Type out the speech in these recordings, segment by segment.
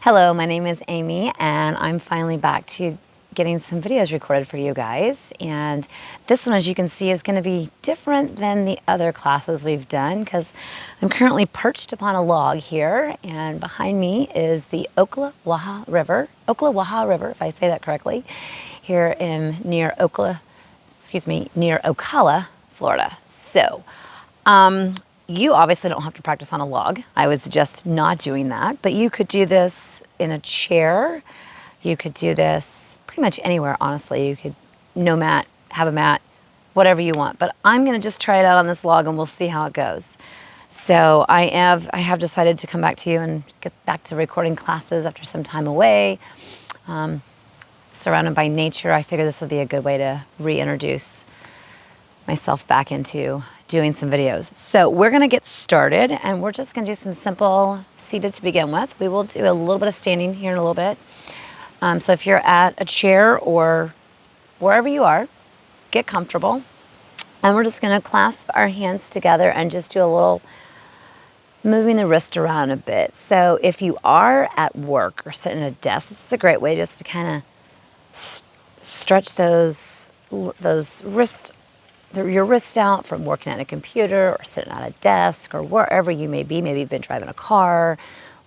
Hello, my name is Amy, and I'm finally back to getting some videos recorded for you guys. And this one, as you can see, is going to be different than the other classes we've done because I'm currently perched upon a log here, and behind me is the Ocklawaha River, if I say that correctly, here in near Ocala, Florida. So, you obviously don't have to practice on a log. I would suggest not doing that, but you could do this in a chair. You could do this pretty much anywhere, honestly. You could no mat, have a mat, whatever you want. But I'm gonna just try it out on this log and we'll see how it goes. So I have decided to come back to you and get back to recording classes after some time away. Surrounded by nature, I figure this would be a good way to reintroduce myself back into doing some videos. So we're gonna get started and we're just gonna do some simple seated to begin with. We will do a little bit of standing here in a little bit. So if you're at a chair or wherever you are, get comfortable. And we're just gonna clasp our hands together and just do a little moving the wrist around a bit. So if you are at work or sitting at a desk, this is a great way just to kind of stretch your wrist out from working at a computer or sitting at a desk or wherever you may be. Maybe you've been driving a car,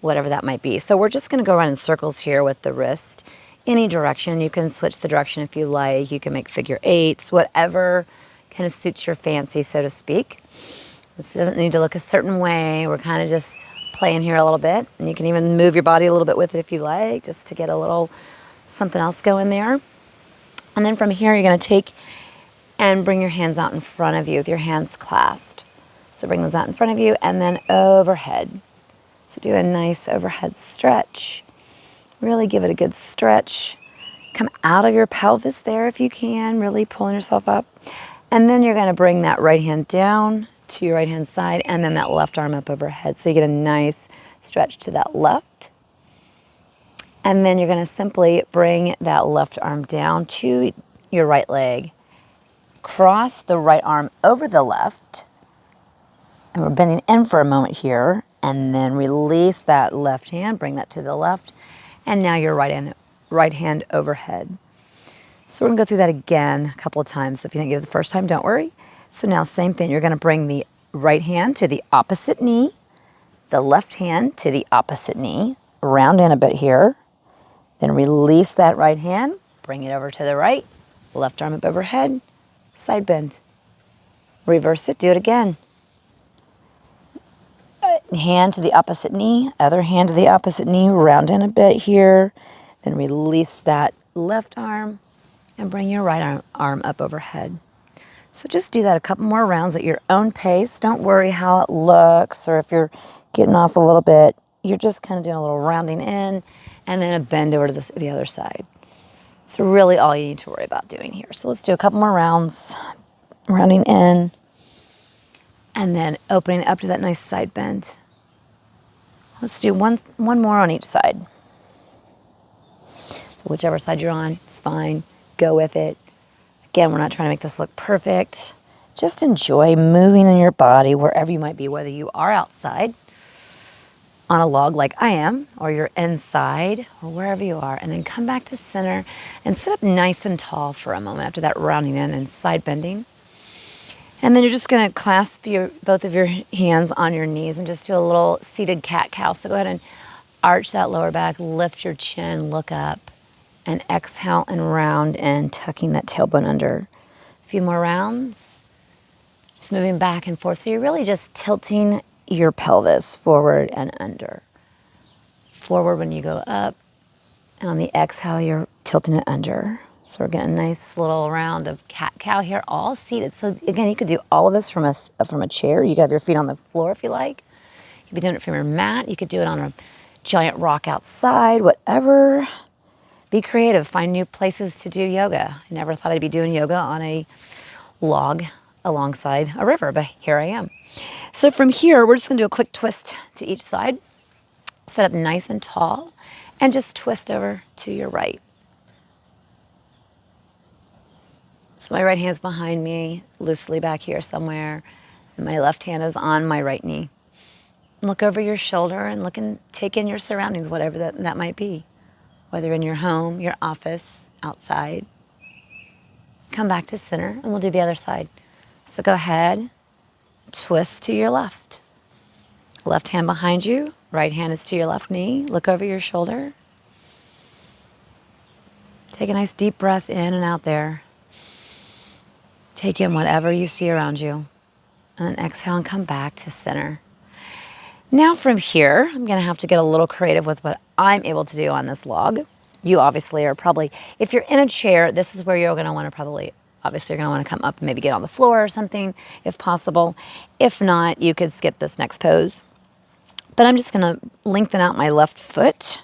whatever that might be. So we're just gonna go around in circles here with the wrist. Any direction, you can switch the direction if you like. You can make figure eights, whatever kind of suits your fancy, so to speak. This doesn't need to look a certain way. We're kind of just playing here a little bit. And you can even move your body a little bit with it if you like, just to get a little something else going there. And then from here, you're gonna take and bring your hands out in front of you with your hands clasped. So bring those out in front of you and then overhead. So do a nice overhead stretch. Really give it a good stretch. Come out of your pelvis there if you can, really pulling yourself up. And then you're gonna bring that right hand down to your right hand side and then that left arm up overhead. So you get a nice stretch to that left. And then you're gonna simply bring that left arm down to your right leg. Cross the right arm over the left. And we're bending in for a moment here. And then release that left hand, bring that to the left. And now your right hand overhead. So we're gonna go through that again a couple of times. If you didn't get it the first time, don't worry. So now same thing, you're gonna bring the right hand to the opposite knee, the left hand to the opposite knee, round in a bit here. Then release that right hand, bring it over to the right, left arm up overhead, side bend. Reverse it, do it again. Hand to the opposite knee, other hand to the opposite knee, round in a bit here. Then release that left arm and bring your right arm up overhead. So just do that a couple more rounds at your own pace. Don't worry how it looks or if you're getting off a little bit. You're just kind of doing a little rounding in and then a bend over to the other side. It's really all you need to worry about doing here. So let's do a couple more rounds, rounding in, and then opening up to that nice side bend. Let's do one more on each side. So whichever side you're on, it's fine. Go with it. Again, we're not trying to make this look perfect. Just enjoy moving in your body wherever you might be, whether you are outside on a log like I am, or you're inside, or wherever you are. And then come back to center and sit up nice and tall for a moment after that rounding in and side bending. And then you're just gonna clasp both of your hands on your knees and just do a little seated cat-cow. So go ahead and arch that lower back, lift your chin, look up, and exhale and round and tucking that tailbone under. A few more rounds. Just moving back and forth. So you're really just tilting your pelvis forward and under. Forward when you go up, and on the exhale, you're tilting it under. So we're getting a nice little round of cat-cow here, all seated. So again, you could do all of this from a chair. You could have your feet on the floor if you like. You could be doing it from your mat. You could do it on a giant rock outside, whatever. Be creative, find new places to do yoga. I never thought I'd be doing yoga on a log alongside a river, but here I am. So from here, we're just gonna do a quick twist to each side. Set up nice and tall, and just twist over to your right. So my right hand's behind me, loosely back here somewhere, and my left hand is on my right knee. Look over your shoulder and look and take in your surroundings, whatever that might be. Whether in your home, your office, outside. Come back to center and we'll do the other side. So go ahead, twist to your left. Left hand behind you, right hand is to your left knee. Look over your shoulder. Take a nice deep breath in and out there. Take in whatever you see around you. And then exhale and come back to center. Now from here, I'm gonna have to get a little creative with what I'm able to do on this log. You obviously are probably, if you're in a chair, this is where you're gonna wanna obviously you're gonna wanna come up and maybe get on the floor or something, if possible. If not, you could skip this next pose. But I'm just gonna lengthen out my left foot.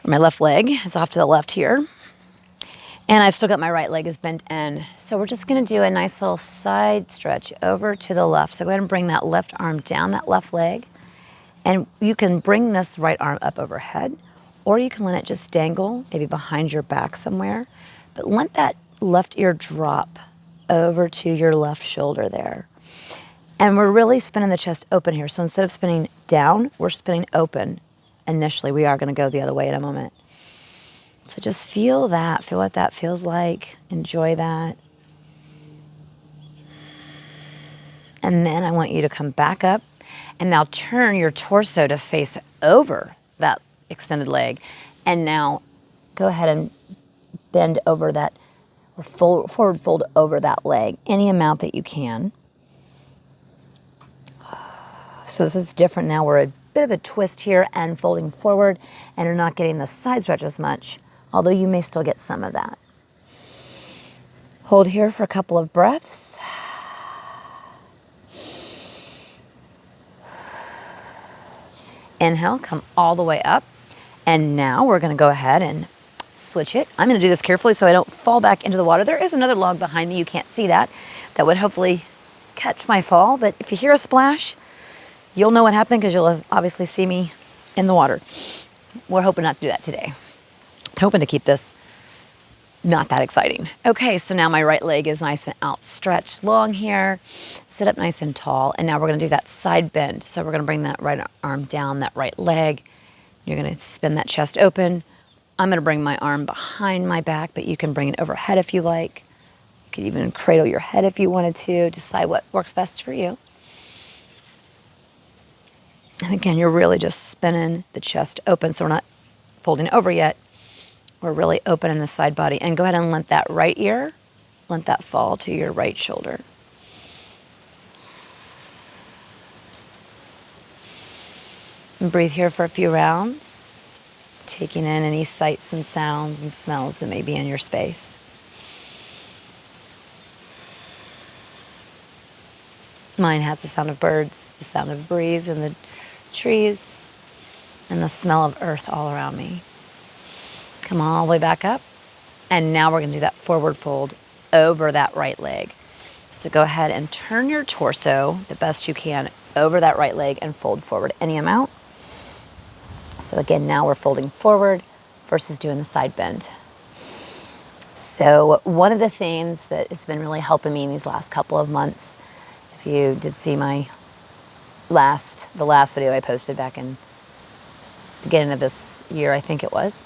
My left leg is off to the left here. And I've still got my right leg is bent in. So we're just gonna do a nice little side stretch over to the left. So go ahead and bring that left arm down that left leg. And you can bring this right arm up overhead, or you can let it just dangle, maybe behind your back somewhere. But let that left ear drop over to your left shoulder there. And we're really spinning the chest open here. So instead of spinning down, we're spinning open. Initially, we are gonna go the other way in a moment. So just feel that, feel what that feels like. Enjoy that. And then I want you to come back up and now turn your torso to face over that extended leg. And now go ahead and bend over that, or forward fold over that leg, any amount that you can. So this is different now. We're a bit of a twist here and folding forward, and you're not getting the side stretch as much, although you may still get some of that. Hold here for a couple of breaths. Inhale, come all the way up. And now we're gonna go ahead and switch it. I'm gonna do this carefully so I don't fall back into the water. There is another log behind me, you can't see that. That would hopefully catch my fall, but if you hear a splash, you'll know what happened because you'll obviously see me in the water. We're hoping not to do that today. Hoping to keep this not that exciting. Okay, so now my right leg is nice and outstretched long here. Sit up nice and tall. And now we're gonna do that side bend. So we're gonna bring that right arm down that right leg. You're gonna spin that chest open. I'm gonna bring my arm behind my back, but you can bring it overhead if you like. You could even cradle your head if you wanted to. Decide what works best for you. And again, you're really just spinning the chest open, so we're not folding over yet. We're really opening the side body. And go ahead and let that right ear, let that fall to your right shoulder. And breathe here for a few rounds, taking in any sights and sounds and smells that may be in your space. Mine has the sound of birds, the sound of breeze and the trees, and the smell of earth all around me. Come all the way back up. And now we're gonna do that forward fold over that right leg. So go ahead and turn your torso the best you can over that right leg and fold forward any amount. So again, now we're folding forward versus doing the side bend. So one of the things that has been really helping me in these last couple of months, if you did see my the last video I posted back in beginning of this year, I think it was.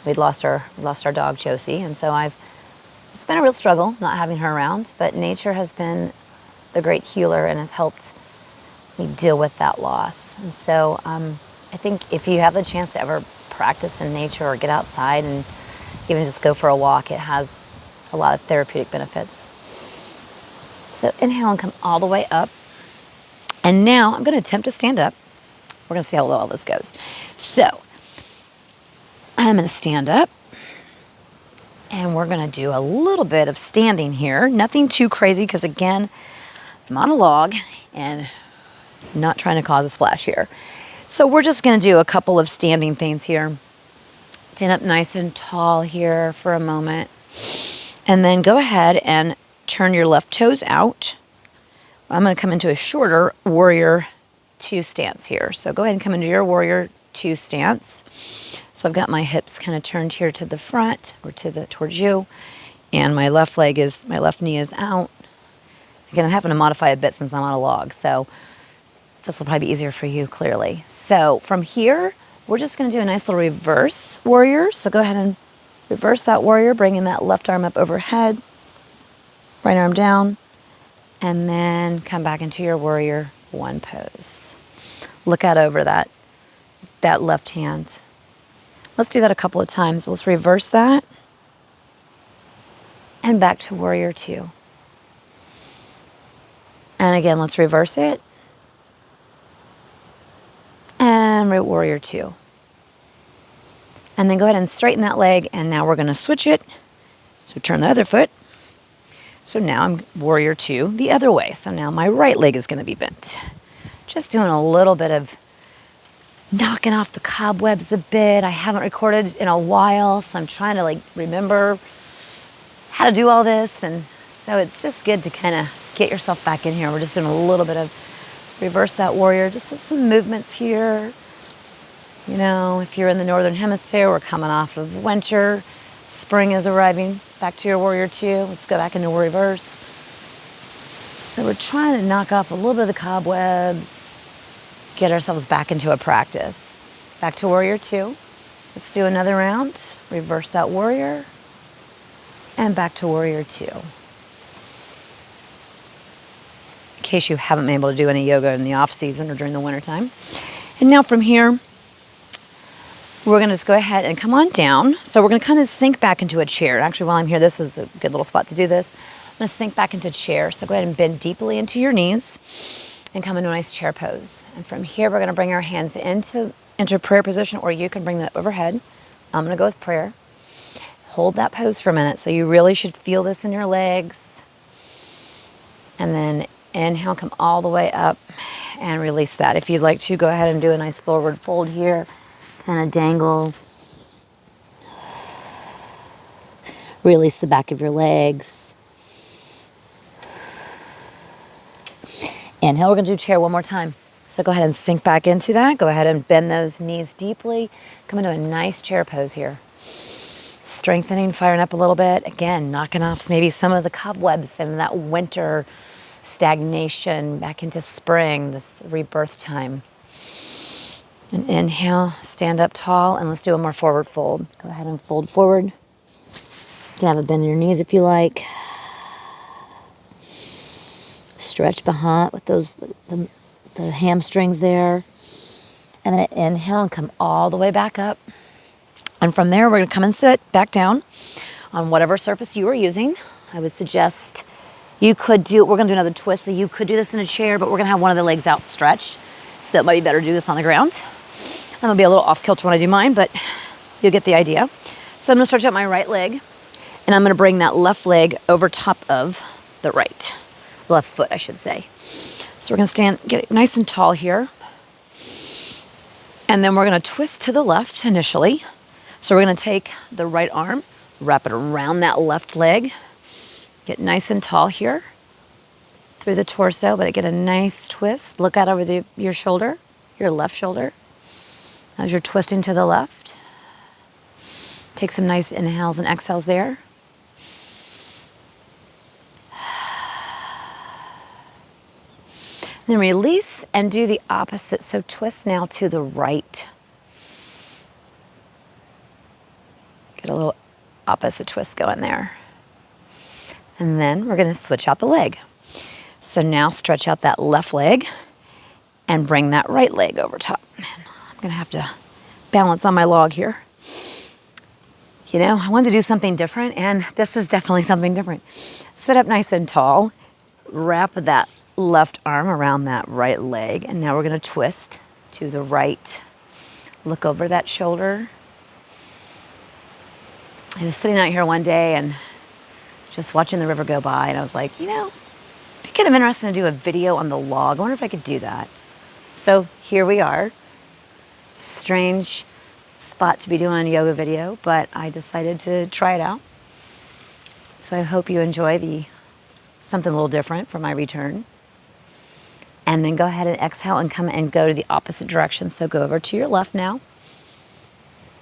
We'd lost our dog Josie, and so it's been a real struggle not having her around, but nature has been the great healer and has helped me deal with that loss. And so I think if you have the chance to ever practice in nature or get outside and even just go for a walk, it has a lot of therapeutic benefits. So inhale and come all the way up. And now I'm going to attempt to stand up. We're going to see how well this goes. So I'm going to stand up. And we're going to do a little bit of standing here. Nothing too crazy because, again, I'm on a log and not trying to cause a splash here. So we're just going to do a couple of standing things here. Stand up nice and tall here for a moment. And then go ahead and turn your left toes out. I'm going to come into a shorter warrior two stance here. So go ahead and come into your warrior two stance. So I've got my hips kind of turned here to the front or towards you, and my left knee is out, Again, I'm having to modify a bit since I'm on a log, so this will probably be easier for you, clearly. So from here, we're just gonna do a nice little reverse warrior. So go ahead and reverse that warrior, bringing that left arm up overhead, right arm down, and then come back into your warrior one pose. Look out over that left hand. Let's do that a couple of times. Let's reverse that, and back to warrior two. And again, let's reverse it, and warrior two. And then go ahead and straighten that leg, and now we're gonna switch it. So turn the other foot. So now I'm warrior two the other way. So now my right leg is gonna be bent. Just doing a little bit of knocking off the cobwebs a bit. I haven't recorded in a while, so I'm trying to like remember how to do all this. And so it's just good to kind of get yourself back in here. We're just doing a little bit of reverse that warrior, just some movements here. You know, if you're in the Northern Hemisphere, we're coming off of winter. Spring is arriving. Back to your warrior two. Let's go back into reverse. So we're trying to knock off a little bit of the cobwebs, get ourselves back into a practice. Back to warrior two. Let's do another round. Reverse that warrior, and back to warrior two. In case you haven't been able to do any yoga in the off season or during the winter time. And now from here, we're gonna just go ahead and come on down. So we're gonna kind of sink back into a chair. Actually, while I'm here, this is a good little spot to do this. I'm gonna sink back into chair. So go ahead and bend deeply into your knees and come into a nice chair pose. And from here, we're gonna bring our hands into prayer position, or you can bring that overhead. I'm gonna go with prayer. Hold that pose for a minute. So you really should feel this in your legs. And then inhale, come all the way up and release that. If you'd like to, go ahead and do a nice forward fold here. Kind of dangle. Release the back of your legs. Inhale, we're gonna do chair one more time. So go ahead and sink back into that. Go ahead and bend those knees deeply. Come into a nice chair pose here. Strengthening, firing up a little bit. Again, knocking off maybe some of the cobwebs and that winter stagnation back into spring, this rebirth time. And inhale, stand up tall, and let's do a more forward fold. Go ahead and fold forward. You can have a bend in your knees if you like. Stretch behind with those the hamstrings there. And then inhale and come all the way back up. And from there, we're gonna come and sit back down on whatever surface you are using. I would suggest you could do, we're gonna do another twist, so you could do this in a chair, but we're gonna have one of the legs outstretched. So it might be better to do this on the ground. I'm gonna be a little off kilter when I do mine, but you'll get the idea. So I'm gonna stretch out my right leg, and I'm gonna bring that left leg over top of the right. Left foot, I should say. So we're gonna stand, get it nice and tall here. And then we're gonna twist to the left initially. So we're gonna take the right arm, wrap it around that left leg, get nice and tall here through the torso, but get a nice twist. Look out over your shoulder, your left shoulder, as you're twisting to the left. Take some nice inhales and exhales there. Then release and do the opposite. So twist now to the right. Get a little opposite twist going there. And then we're gonna switch out the leg. So now stretch out that left leg and bring that right leg over top. I'm gonna have to balance on my log here. You know, I wanted to do something different, and this is definitely something different. Sit up nice and tall, wrap that left arm around that right leg, and now we're gonna twist to the right. Look over that shoulder. I was sitting out here one day and just watching the river go by, and I was like, you know, it'd be kind of interesting to do a video on the log. I wonder if I could do that. So here we are. Strange spot to be doing a yoga video, but I decided to try it out. So I hope you enjoy something a little different for my return. And then go ahead and exhale and come and go to the opposite direction. So go over to your left now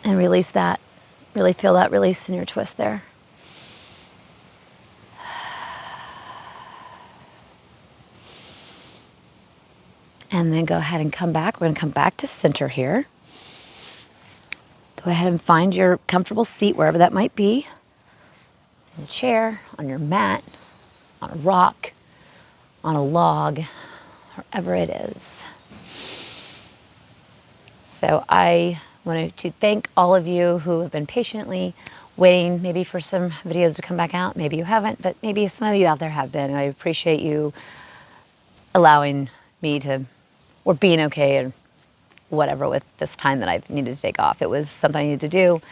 and release that. Really feel that release in your twist there. And then go ahead and come back. We're gonna come back to center here. Go ahead and find your comfortable seat, wherever that might be. In a chair, on your mat, on a rock, on a log, wherever it is. So I wanted to thank all of you who have been patiently waiting maybe for some videos to come back out. Maybe you haven't, but maybe some of you out there have been. And I appreciate you allowing me to, or being okay or whatever with this time that I've needed to take off. It was something I needed to do,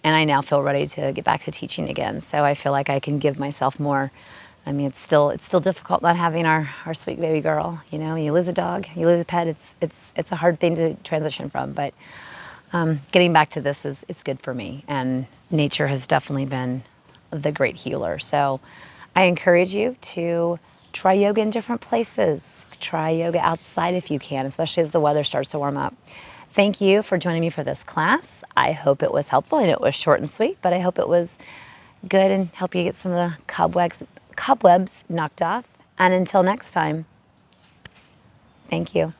and I now feel ready to get back to teaching again. So I feel like I can give myself more. I mean, it's still difficult not having our sweet baby girl. You know, you lose a dog, you lose a pet. It's a hard thing to transition from. But getting back to this it's good for me, and nature has definitely been the great healer. So I encourage you to try yoga in different places. Try yoga outside if you can, especially as the weather starts to warm up. Thank you for joining me for this class. I hope it was helpful, and it was short and sweet, but I hope it was good and help you get some of the cobwebs knocked off. And until next time, thank you.